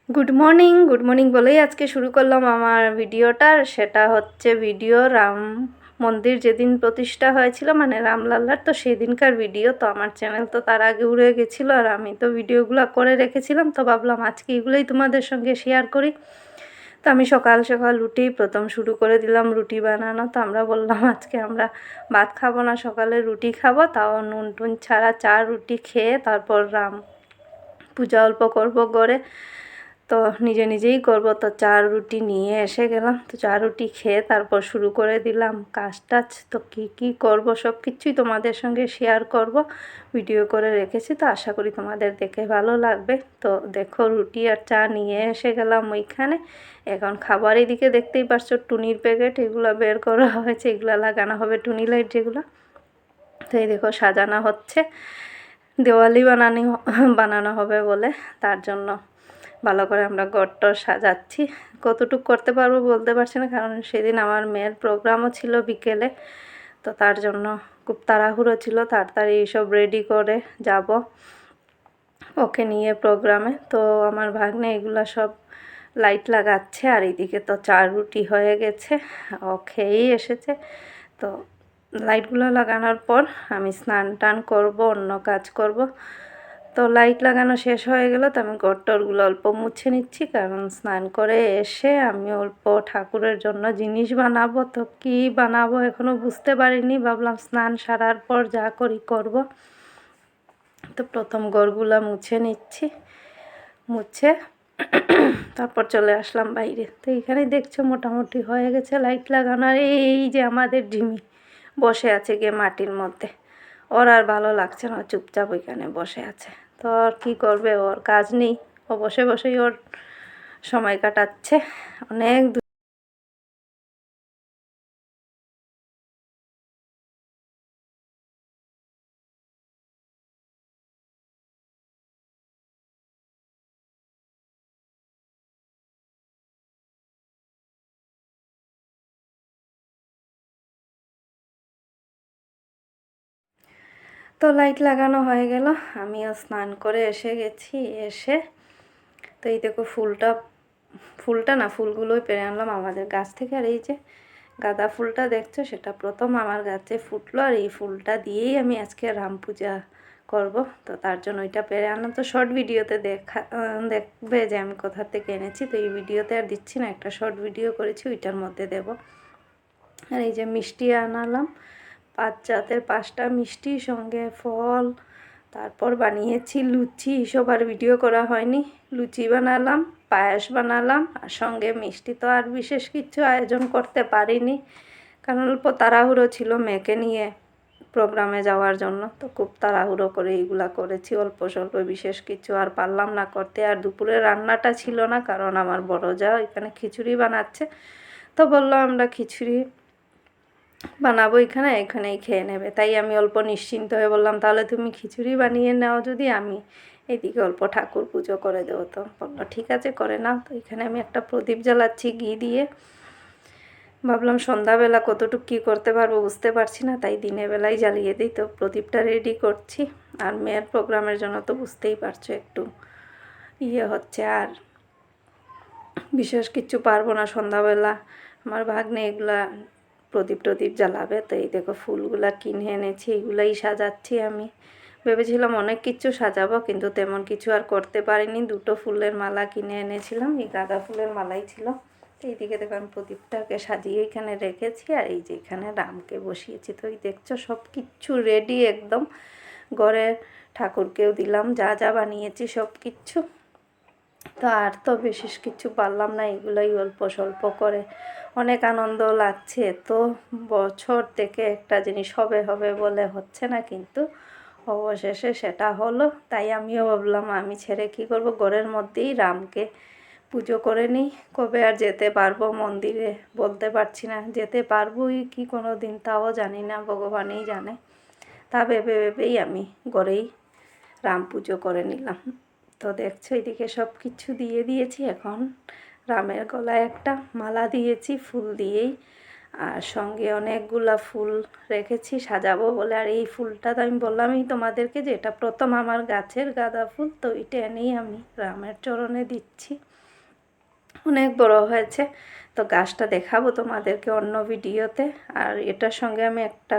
Good morning বলেই আজকে শুরু করলাম আমার ভিডিওটা। সেটা হচ্ছে ভিডিও রাম মন্দির যেদিন প্রতিষ্ঠা হয়েছিল, মানে রামলাল্লার, তো সেদিনকার ভিডিও। তো আমার চ্যানেল তো তার আগে উড়ে গেছিলো, আর আমি তো ভিডিওগুলো করে রেখেছিলাম, তো ভাবলাম আজকে এগুলোই তোমাদের সঙ্গে শেয়ার করি। তো আমি সকাল সকাল উঠেই প্রথম শুরু করে দিলাম রুটি বানানো। তো আমরা বললাম আজকে আমরা ভাত খাবো না, সকালে রুটি খাবো, তাও নুন টুন ছাড়া 4 রুটি খেয়ে তারপর রাম পূজা অল্প করবো করে, তো নিজে নিজেই করব। তো 4 রুটি নিয়ে এসে গেলাম, তো 4 রুটি খেয়ে তারপর শুরু করে দিলাম কাজ টাজ। তো কী করব সব কিছুই তোমাদের সঙ্গে শেয়ার করব, ভিডিও করে রেখেছি, তো আশা করি তোমাদের দেখে ভালো লাগবে। তো দেখো রুটি আর চা নিয়ে এসে গেলাম ওইখানে। এখন খাবার এদিকে দেখতেই পারছো টুনির প্যাকেট এগুলো বের করা হয়েছে, এগুলো লাগানো হবে টুনি লাইট যেগুলো। তো এই দেখো সাজানো হচ্ছে, দেওয়ালি বানানো হবে বলে, তার জন্য ভালো করে আমরা ঘরটর সাজাচ্ছি। কতটুকু করতে পারবো বলতে পারছি না, কারণ সেদিন আমার মেয়ের প্রোগ্রামও ছিল বিকেলে, তো তার জন্য খুব তাড়াহুড়ো ছিল, তাড়াতাড়ি সব রেডি করে যাব ওকে নিয়ে প্রোগ্রামে। তো আমার ভাগ্নে এগুলা সব লাইট লাগাচ্ছে, আর এইদিকে তো 4 রুটি হয়ে গেছে, ও খেয়েই এসেছে। তো লাইটগুলো লাগানোর পর আমি স্নান টান করবো, অন্য কাজ করব। তো লাইট লাগানো শেষ হয়ে গেল, তো আমি ঘরটরগুলো অল্প মুছে নিচ্ছি, কারণ স্নান করে এসে আমি অল্প ঠাকুরের জন্য জিনিস বানাবো। তো কী বানাবো এখনও বুঝতে পারিনি, ভাবলাম স্নান সারার পর যা করি করব। তো প্রথম ঘরগুলো মুছে নিচ্ছি, মুছে তারপর চলে আসলাম বাইরে। তো এইখানে দেখছো মোটামুটি হয়ে গেছে লাইট লাগানো। আর এই যে আমাদের ডিমি বসে আছে গিয়ে মাটির মধ্যে, ওর আর ভালো লাগছে না, চুপচাপ ওইখানে বসে আছে। তো আর কী করবে, ওর কাজ নেই, ও বসে বসেই ওর সময় কাটাচ্ছে। অনেক তো লাইট লাগানো হয়ে গেল, আমিও স্নান করে এসে গেছি। এসে তো এই দেখো ফুলটা না, ফুলগুলোই পেরে আনলাম আমাদের গাছ থেকে। আর এই যে গাঁদা ফুলটা দেখছো, সেটা প্রথম আমার গাছে ফুটলো, আর এই ফুলটা দিয়েই আমি আজকে রাম পূজা করব। তো তার জন্য ওইটা পেরে আনলাম। তো শর্ট ভিডিওতে দেখবে যে আমি কোথা থেকে এনেছি। তো এই ভিডিওতে আর দিচ্ছি না, একটা শর্ট ভিডিও করেছি, ওইটার মধ্যে দেব। আর এই যে মিষ্টি আনালাম, 5 জাতের 5টা মিষ্টি, সঙ্গে ফল, তারপর বানিয়েছি লুচি। সব আর ভিডিও করা হয়নি। লুচি বানালাম, পায়েস বানালাম, আর সঙ্গে মিষ্টি। তো আর বিশেষ কিছু আয়োজন করতে পারিনি, কারণ অল্প তাড়াহুড়ো ছিল মেয়েকে নিয়ে প্রোগ্রামে যাওয়ার জন্য। তো খুব তাড়াহুড়ো করে এইগুলা করেছি, অল্প স্বল্প, বিশেষ কিছু আর পারলাম না করতে। আর দুপুরে রান্নাটা ছিল না, কারণ আমার বড় যা এখানে খিচুড়ি বানাচ্ছে। তো বললো আমরা খিচুড়ি বানাবো এখানেই খেয়ে নেবে। তাই আমি অল্প নিশ্চিন্ত হয়ে বললাম, তাহলে তুমি খিচুড়ি বানিয়ে নাও, যদি আমি এদিকে অল্প ঠাকুর পুজো করে দেবো। তো বললো ঠিক আছে করে নাও। তো এখানে আমি একটা প্রদীপ জ্বালাচ্ছি ঘি দিয়ে। ভাবলাম সন্ধ্যাবেলা কতটুকু কী করতে পারবো বুঝতে পারছি না, তাই দিনের বেলায় জ্বালিয়ে দিই। তো প্রদীপটা রেডি করছি। আর মেয়ের প্রোগ্রামের জন্য তো বুঝতেই পারছো একটু হচ্ছে। আর বিশেষ কিছু পারবো না সন্ধ্যাবেলা, আমার ভাগ্নে এগুলা প্রদীপ জ্বালাবে। তো এই দেখো ফুলগুলা কিনে এনেছি, এইগুলাই সাজাচ্ছি। আমি ভেবেছিলাম অনেক কিছু সাজাবো, কিন্তু তেমন কিছু আর করতে পারিনি। 2টো ফুলের মালা কিনে এনেছিলাম, এই গাঁদা ফুলের মালাই ছিল। তো এইদিকে দেখো আমি প্রদীপটাকে সাজিয়ে এখানে রেখেছি, আর এই যে এখানে রামকে বসিয়েছি। তো এই দেখছো সব কিচ্ছু রেডি একদম। ঘরে ঠাকুরকেও দিলাম, যা যা বানিয়েছি সব কিচ্ছু। তো আর তো বিশেষ কিছু পারলাম না, এগুলোই অল্প স্বল্প করে। অনেক আনন্দ লাগছে, তো বছর থেকে একটা জিনিস হবে বলে হচ্ছে না, কিন্তু অবশেষে সেটা হলো। তাই আমিও ভাবলাম আমি ছেড়ে কী করব, ঘরের মধ্যেই রামকে পুজো করে নিই। কবে আর যেতে পারবো মন্দিরে বলতে পারছি না, যেতে পারবোই কি কোনো দিন তাও জানি না, ভগবানই জানে। তা ভেবেই আমি ঘরেই রাম পুজো করে নিলাম। তো দেখছো এদিকে সব কিছু দিয়ে দিয়েছি। এখন রামের গলায় একটা মালা দিয়েছি ফুল দিয়েই, আর সঙ্গে অনেকগুলা ফুল রেখেছি সাজাবো বলে। আর এই ফুলটা তো আমি বললামই তোমাদেরকে যে এটা প্রথম আমার গাছের গাঁদা ফুল, তো এটা এনেই আমি রামের চরণে দিচ্ছি। অনেক বড় হয়েছে। তো গাছটা দেখাবো তোমাদেরকে অন্য ভিডিওতে। আর এটার সঙ্গে আমি একটা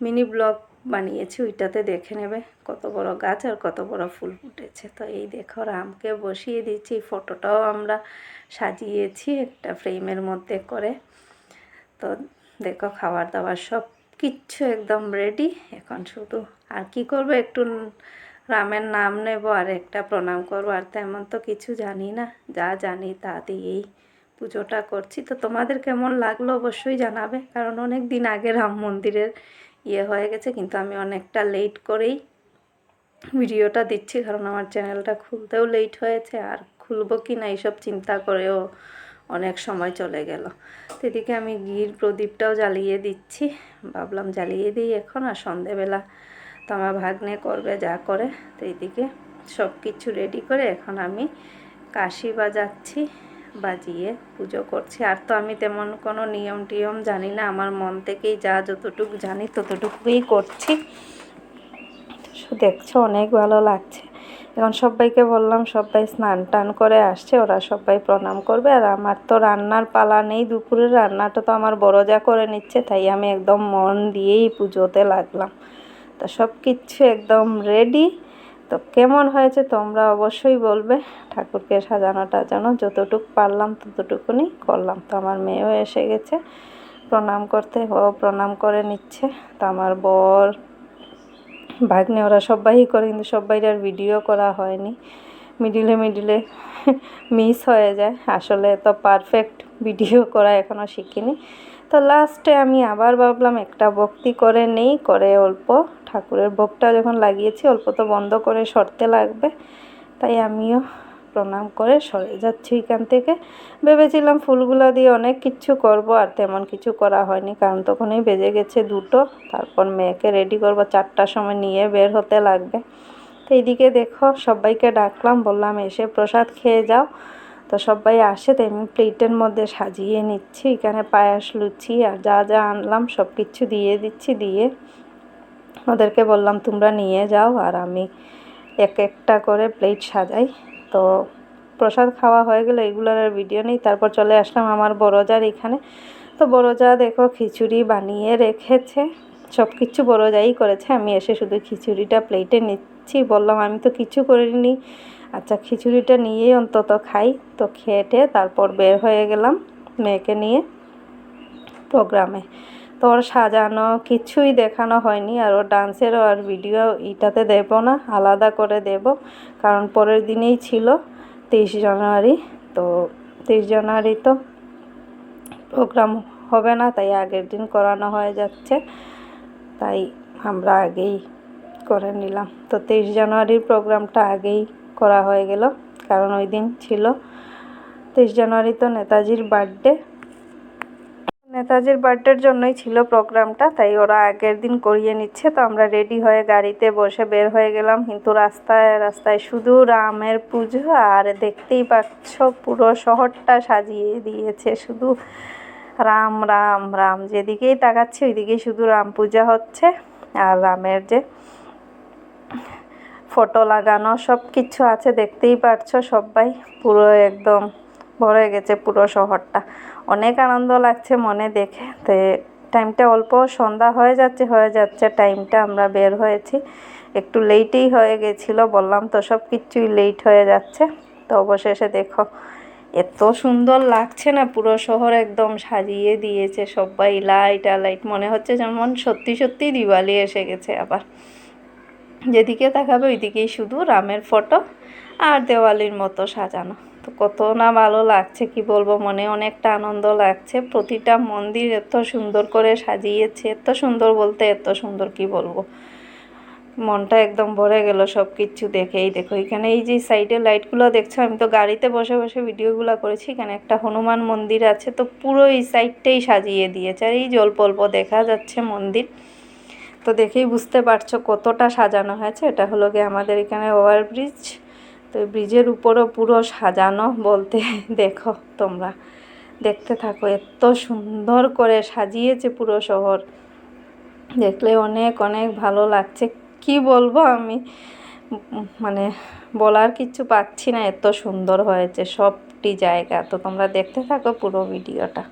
মিনি ব্লগ বানিয়েছি, ওইটাতে দেখে নেবে কত বড় গাছ আর কত বড় ফুল ফুটেছে। তো এই দেখো রামকে বসিয়ে দিচ্ছি, ফটোটাও আমরা সাজিয়েছি একটা ফ্রেমের মধ্যে করে। তো দেখো খাবার দাবার সব কিচ্ছু একদম রেডি। এখন শুধু আর কি করব, একটু রামের নাম নেব আর একটা প্রণাম করবো। আর তেমন তো কিছু জানি না, যা জানি তা দিয়েই পুজোটা করছি। তো তোমাদের কেমন লাগলো অবশ্যই জানাবে, কারণ অনেক দিন আগে রাম মন্দিরের হয়ে গেছে, কিন্তু আমি অনেকটা লেট করেই ভিডিওটা দিচ্ছি, কারণ আমার চ্যানেলটা খুলতেও লেট হয়েছে, আর খুলবো কি না এইসব চিন্তা করেও অনেক সময় চলে গেল। তো এদিকে আমি ঘির প্রদীপটাও জ্বালিয়ে দিচ্ছি, ভাবলাম জ্বালিয়ে দিই এখন, আর সন্ধেবেলা তো আমার ভাগ্নে করবে যা করে। তো এইদিকে সব কিছু রেডি করে এখন আমি কাশি বাজাচ্ছি, বাজিয়ে পুজো করছি। আর তো আমি তেমন কোনো নিয়ম টিয়ম জানি না, আমার মন থেকেই যা যতটুকু জানি ততটুকুই করছি। দেখছো অনেক ভালো লাগছে। এখন সবাইকে বললাম, সবাই স্নান টান করে আসছে, ওরা সবাই প্রণাম করবে। আর আমার তো রান্নার পালা নেই, দুপুরের রান্নাটা তো আমার বড় যা করে নিচ্ছে, তাই আমি একদম মন দিয়েই পুজোতে লাগলাম। তো সব কিছু একদম রেডি। তো কেমন হয়েছে তোমরা অবশ্যই বলবে। ঠাকুরকে সাজানো টাজানো যতটুকু পারলাম ততটুকুনি করলাম। তো আমার মেয়েও এসে গেছে প্রণাম করতে, ও প্রণাম করে নিচ্ছে। তো আমার বর ভাগ্নে ওরা সবাই করে, কিন্তু সবাই আর ভিডিও করা হয়নি, মিডিলে মিস হয়ে যায়। আসলে তো পারফেক্ট ভিডিও করা এখনও শিখিনি। তো লাস্টে আমি আবার ভাবলাম একটা ভক্তি করে নেই, করে অল্প ঠাকুরের ভোগটা যখন লাগিয়েছি অল্প তো বন্ধ করে সরতে লাগবে, তাই আমিও প্রণাম করে সরে যাচ্ছি এখান থেকে। ভেবেছিলাম ফুলগুলো দিয়ে অনেক কিছু করব, আর তেমন কিছু করা হয়নি, কারণ তখনই বেজে গেছে 2টো। তারপর মেয়েকে রেডি করব, 4টার সময় নিয়ে বের হতে লাগবে। তো এইদিকে দেখো সবাইকে ডাকলাম, বললাম এসে প্রসাদ খেয়ে যাও। তো সবাই আসে, তো আমি প্লেটের মধ্যে সাজিয়ে নিচ্ছি। এখানে পায়েস, লুচি আর যা যা আনলাম সব কিছু দিয়ে দিচ্ছি, দিয়ে ওদেরকে বললাম তোমরা নিয়ে যাও, আর আমি এক একটা করে প্লেট সাজাই। তো প্রসাদ খাওয়া হয়ে গেলে এগুলোর আর ভিডিও নেই। তারপর চলে আসলাম আমার বড় জার এখানে। তো বড় যা দেখো খিচুড়ি বানিয়ে রেখেছে, সব কিছু বড় যাই করেছে, আমি এসে শুধু খিচুড়িটা প্লেটে নিচ্ছি। বললাম আমি তো কিছু করিনি, আচ্ছা খিচুড়িটা নিয়েই অন্তত খাই। তো খেটে তারপর বের হয়ে গেলাম মেয়েকে নিয়ে প্রোগ্রামে। তো ওর সাজানো কিছুই দেখানো হয়নি, আর ওর ডান্সেরও আর ভিডিও এটাতে দেব না, আলাদা করে দেব, কারণ পরের দিনেই ছিল 23 জানুয়ারি। তো 23 জানুয়ারি তো প্রোগ্রাম হবে না, তাই আগের দিন করানো হয়ে যাচ্ছে, তাই আমরা আগেই করে নিলাম। তো 23 জানুয়ারির প্রোগ্রামটা আগেই করা হয়ে গেল, কারণ ওই দিন ছিল 23 জানুয়ারি তো নেতাজির বার্থডে। নেতাজির বার্থডের জন্যই ছিল প্রোগ্রামটা, তাই ওরা আগের দিন করিয়ে নিচ্ছে। তো আমরা রেডি হয়ে গাড়িতে বসে বের হয়ে গেলাম, কিন্তু রাস্তায় রাস্তায় শুধু রামের পুজো, আর দেখতেই পাচ্ছ পুরো শহরটা সাজিয়ে দিয়েছে শুধু রাম রাম রাম, যেদিকেই তাকাচ্ছি ওইদিকেই শুধু রাম পূজা হচ্ছে। আর রামের যে ফটো লাগানো সব কিছু আছে, দেখতেই পারছো সবাই, পুরো একদম ভরে গেছে পুরো শহরটা। অনেক আনন্দ লাগছে মনে দেখে। তো টাইমটা অল্প সন্ধ্যা হয়ে যাচ্ছে টাইমটা, আমরা বের হয়েছি একটু লেটেই হয়ে গেছিলো, বললাম তো সব কিছুই লেট হয়ে যাচ্ছে। তো অবশেষে দেখো এত সুন্দর লাগছে না, পুরো শহর একদম সাজিয়ে দিয়েছে সবাই, লাইট আর লাইট, মনে হচ্ছে যেমন সত্যি সত্যি দিওয়ালি এসে গেছে। আবার যেদিকে তাকাবে ওইদিকেই শুধু রামের ফটো আর দেওয়ালির মতো সাজানো। তো কত না ভালো লাগছে কি বলবো, মনে অনেকটা আনন্দ লাগছে। প্রতিটা মন্দির এত সুন্দর করে সাজিয়েছে, এত সুন্দর বলতে এত সুন্দর কি বলবো, মনটা একদম ভরে গেল সব কিছু দেখেই। দেখো এখানে এই যে সাইডে লাইটগুলো দেখছো, আমি তো গাড়িতে বসে বসে ভিডিওগুলো করেছি। এখানে একটা হনুমান মন্দির আছে, তো পুরো এই সাইডটাই সাজিয়ে দিয়েছে, আর এই যে অল্প অল্প দেখা যাচ্ছে মন্দির। তো দেখেই বুঝতে পারছো কতটা সাজানো হয়েছে। এটা হলো গিয়ে আমাদের এখানে ওভারব্রিজ, তো ব্রিজের উপরও পুরো সাজানো বলতে দেখো তোমরা দেখতে থাকো, এত সুন্দর করে সাজিয়েছে পুরো শহর, দেখলে অনেক অনেক ভালো লাগছে। কি বলবো আমি, মানে বলার কিছু পাচ্ছি না, এত সুন্দর হয়েছে সব একটি জায়গা। তো তোমরা দেখতে থাকো পুরো ভিডিওটা।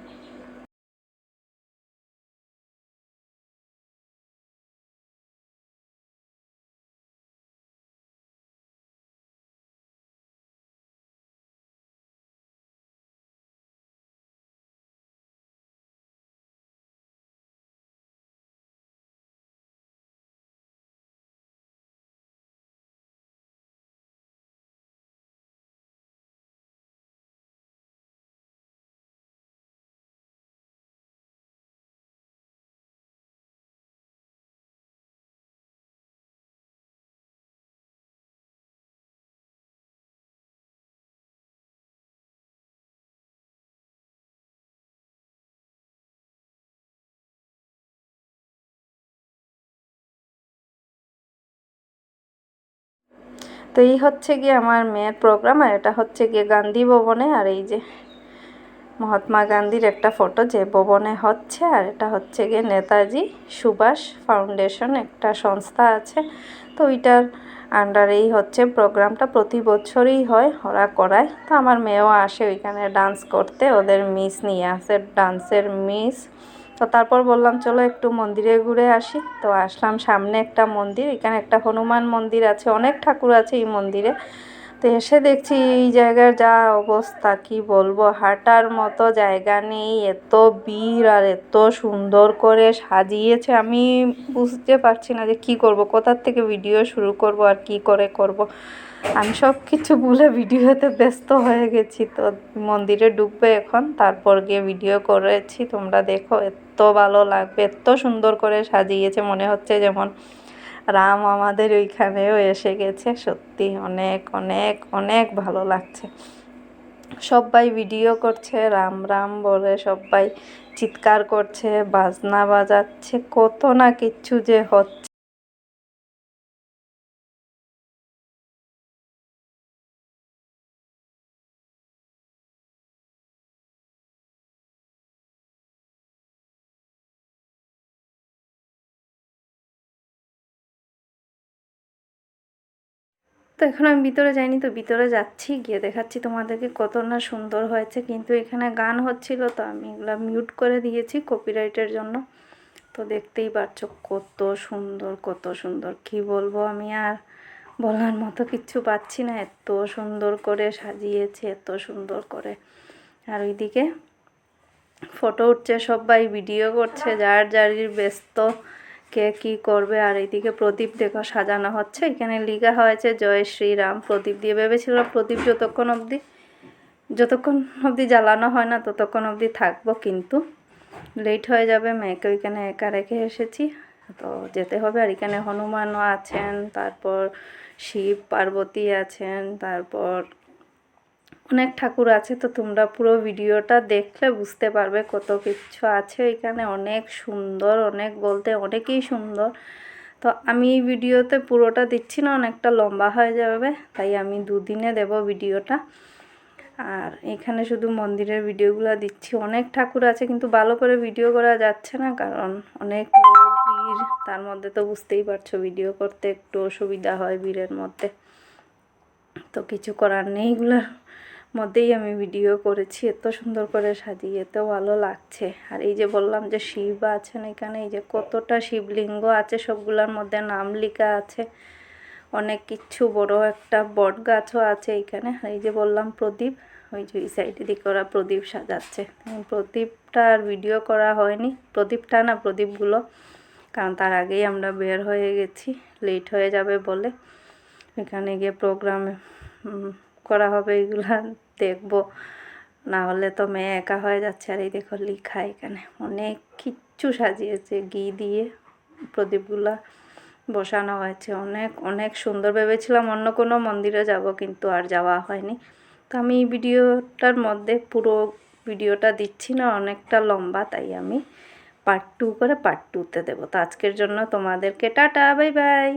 তো এই হচ্ছে গিয়ে আমার মেয়ের প্রোগ্রাম, আর এটা হচ্ছে গিয়ে গান্ধী ভবনে। আর এই যে মহাত্মা গান্ধীর একটা ফটো যে ভবনে হচ্ছে, আর এটা হচ্ছে গিয়ে নেতাজি সুভাষ ফাউন্ডেশন একটা সংস্থা আছে, তো ওইটার আন্ডারেই হচ্ছে প্রোগ্রামটা। প্রতি বছরই হয়, ওরা করায়। তো আমার মেয়েও আসে ওইখানে ডান্স করতে, ওদের মিস নিয়ে আসে, ডান্সের মিস। তো তারপর বললাম চলো একটু মন্দিরে ঘুরে আসি। তো আসলাম সামনে একটা মন্দির, এখানে একটা হনুমান মন্দির আছে, অনেক ঠাকুর আছে এই মন্দিরে। তো এসে দেখছি এই জায়গার যা অবস্থা, কি বলবো, হাঁটার মতো জায়গা নেই, এত ভিড় আর এত সুন্দর করে সাজিয়েছে। আমি বুঝতে পারছি না যে কি করব, কোথার থেকে ভিডিও শুরু করব আর কি করে করব। আমি সব কিছু ভুলে ভিডিওতে ব্যস্ত হয়ে গেছি। তো মন্দিরে ঢুকবে এখন, তারপর গিয়ে ভিডিও করেছি, তোমরা দেখো, এত ভালো লাগবে, এত সুন্দর করে সাজিয়েছে, মনে হচ্ছে যেমন রাম আমাদের ওইখানেও এসে গেছে। সত্যি অনেক অনেক অনেক ভালো লাগছে। সবাই ভিডিও করছে, রাম রাম বলে সবাই চিৎকার করছে, বাজনা বাজাচ্ছে, কত না কিচ্ছু যে হচ্ছে। তো এখন আমি ভিতরে যাইনি, তো ভিতরে যাচ্ছি, গিয়ে দেখাচ্ছি তোমাদেরকে কত না সুন্দর হয়েছে। কিন্তু এখানে গান হচ্ছিল, তো আমি এগুলো মিউট করে দিয়েছি কপিরাইটের জন্য। তো দেখতেই পাচ্ছ কত সুন্দর, কত সুন্দর, কি বলবো, আমি আর বলার মতো কিচ্ছু পাচ্ছি না। এত সুন্দর করে সাজিয়েছে, এত সুন্দর করে। আর ওইদিকে ফটো উঠছে, সবাই ভিডিও করছে, যার যারির ব্যস্ত, কে কী করবে। আর এইদিকে প্রদীপ দেখো সাজানো হচ্ছে, এখানে লেখা হয়েছে জয় শ্রীরাম প্রদীপ দিয়ে। ভেবেছিলাম প্রদীপ যতক্ষণ অবধি জ্বালানো হয় না ততক্ষণ অবধি থাকবো, কিন্তু লেট হয়ে যাবে, মেয়েকে ওইখানে একা রেখে এসেছি, তো যেতে হবে। আর এখানে হনুমানও আছেন, তারপর শিব পার্বতী আছেন, তারপর অনেক ঠাকুর আছে। তো তোমরা পুরো ভিডিওটা দেখলে বুঝতে পারবে কত কিছু আছে এখানে। অনেক সুন্দর, অনেক বলতে অনেকই সুন্দর। তো আমি এই ভিডিওতে পুরোটা দিচ্ছি না, অনেকটা লম্বা হয়ে যাবে, তাই আমি দুদিনে দেব ভিডিওটা। আর এখানে শুধু মন্দিরের ভিডিওগুলো দিচ্ছি। অনেক ঠাকুর আছে কিন্তু ভালো করে ভিডিও করা যাচ্ছে না, কারণ অনেক লোক, ভিড়, তার মধ্যে তো বুঝতেই পারছো ভিডিও করতে একটু অসুবিধা হয় ভিড়ের মধ্যে। তো কিছু করার নেই, এগুলোর মধ্যেই আমি ভিডিও করেছি। এত সুন্দর করে সাজিয়ে, এত ভালো লাগছে। আর এই যে বললাম যে শিব আছেন এখানে, এই যে কতটা শিবলিঙ্গ আছে, সবগুলোর মধ্যে নাম লেখা আছে, অনেক কিছু। বড় একটা বট গাছও আছে এখানে। এই যে বললাম প্রদীপ, ওই যে ওই সাইডে দিকে ওরা প্রদীপ সাজাচ্ছে। প্রদীপটা আর ভিডিও করা হয়নি, প্রদীপটা না, প্রদীপগুলো, কারণ তার আগেই আমরা বের হয়ে গেছি, লেট হয়ে যাবে বলে। এখানে গিয়ে প্রোগ্রামে করা হবে, এগুলা দেখবো, না হলে তো মেয়ে একা হয়ে যাচ্ছে। আর এই দেখো লিখা এখানে অনেক কিচ্ছু সাজিয়েছে, ঘি দিয়ে প্রদীপগুলা বসানো হয়েছে, অনেক অনেক সুন্দর। ভেবেছিলাম অন্য কোনো মন্দিরে যাব, কিন্তু আর যাওয়া হয়নি। তো আমি এই ভিডিওটার মধ্যে পুরো ভিডিওটা দিচ্ছি না, অনেকটা লম্বা, তাই আমি পার্ট 2 করে পার্ট 2তে দেবো। তো আজকের জন্য তোমাদেরকে টাটা, বাই বাই।